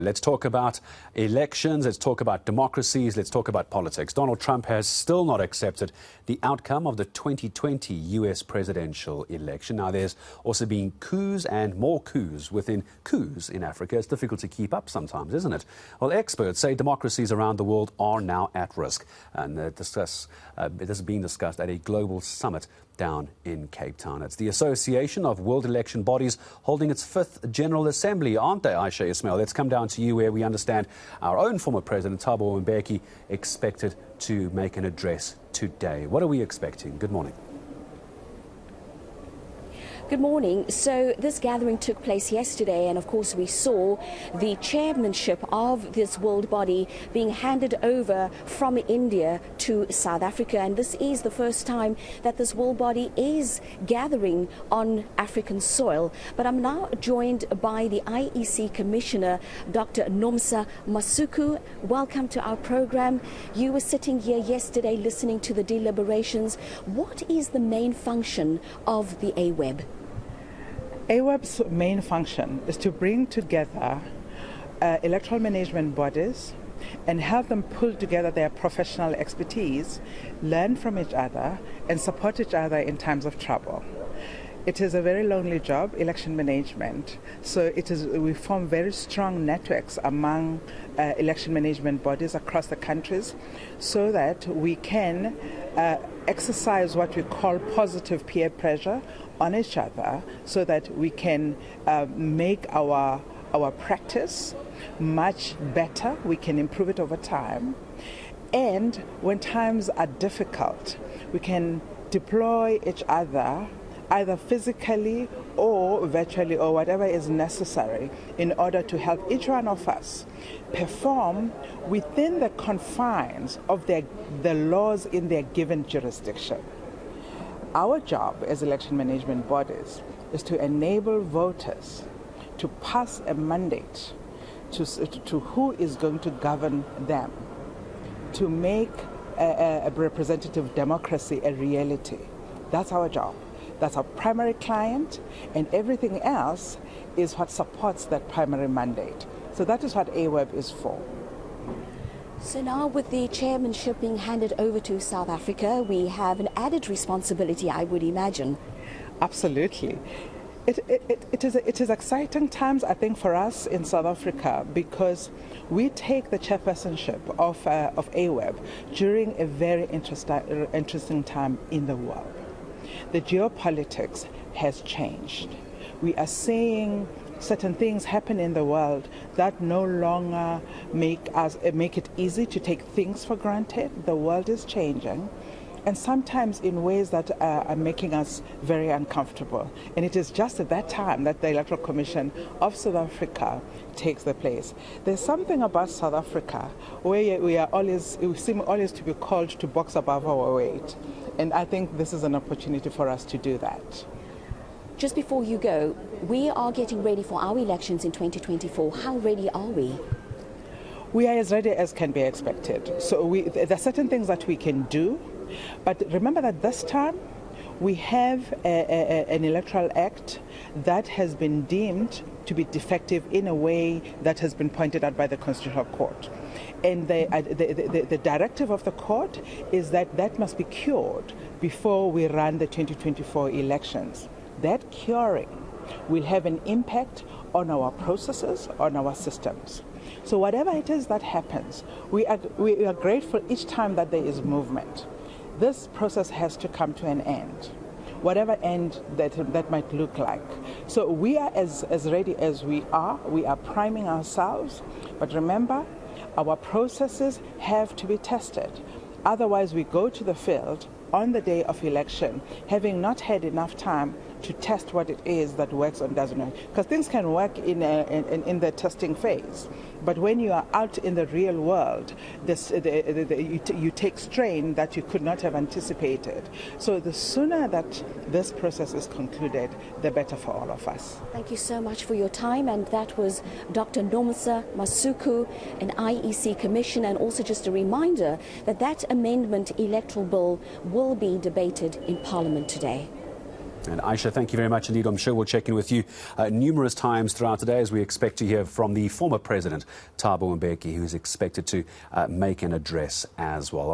Let's talk about elections, let's talk about democracies, let's talk about politics. Donald Trump has still not accepted the outcome of the 2020 US presidential election. Now, there's also been coups and more coups within coups in Africa. It's difficult to keep up sometimes, isn't it? Well, experts say democracies around the world are now at risk. And this is being discussed at a global summit down in Cape Town. It's the Association of World Election Bodies holding its 5th General Assembly, aren't they, Ayesha Ismail? Let's come down to you, where we understand our own former President, Thabo Mbeki, expected to make an address today. What are we expecting? Good morning. Good morning. So this gathering took place yesterday, and of course we saw the chairmanship of this world body being handed over from India to South Africa, and this is the first time that this world body is gathering on African soil. But I'm now joined by the IEC Commissioner, Dr. Nomsa Masuku. Welcome to our program. You were sitting here yesterday listening to the deliberations. What is the main function of the Aweb? Aweb's main function is to bring together electoral management bodies and help them pull together their professional expertise, learn from each other, and support each other in times of trouble. It is a very lonely job, election management, so we form very strong networks among election management bodies across the countries so that we can exercise what we call positive peer pressure on each other, so that we can make our practice much better. We can improve it over time, and when times are difficult, we can deploy each other either physically or virtually or whatever is necessary in order to help each one of us perform within the confines of the laws in their given jurisdiction. Our job as election management bodies is to enable voters to pass a mandate to who is going to govern them, to make a representative democracy a reality. That's our job. That's our primary client, and everything else is what supports that primary mandate. So that is what Aweb is for. So now, with the chairmanship being handed over to South Africa, we have an added responsibility, I would imagine. Absolutely. It is exciting times, I think, for us in South Africa, because we take the chairpersonship of Aweb during a very interesting time in the world. The geopolitics has changed. We are seeing certain things happen in the world that no longer make it easy to take things for granted. The world is changing, and sometimes in ways that are making us very uncomfortable. And it is just at that time that the Electoral Commission of South Africa takes the place. There's something about South Africa where we seem always to be called to box above our weight. And I think this is an opportunity for us to do that. Just before you go, we are getting ready for our elections in 2024. How ready are we? We are as ready as can be expected. So there are certain things that we can do, but remember that this time we have an electoral act that has been deemed to be defective in a way that has been pointed out by the Constitutional Court. And the directive of the court is that must be cured before we run the 2024 elections. That curing will have an impact on our processes, on our systems. So whatever it is that happens, we are grateful each time that there is movement. This process has to come to an end, whatever end that might look like. So we are as ready as we are. We are priming ourselves. But remember, our processes have to be tested. Otherwise, we go to the field on the day of election, having not had enough time to test what it is that works and doesn't work. Because things can work in the testing phase, but when you are out in the real world, you take strain that you could not have anticipated. So the sooner that this process is concluded, the better for all of us. Thank you so much for your time. And that was Dr. Nomsa Masuku, an IEC Commissioner, and also just a reminder that amendment electoral bill will be debated in Parliament today. And Ayesha, thank you very much indeed. I'm sure we'll check in with you numerous times throughout the day as we expect to hear from the former president, Thabo Mbeki, who's expected to make an address as well.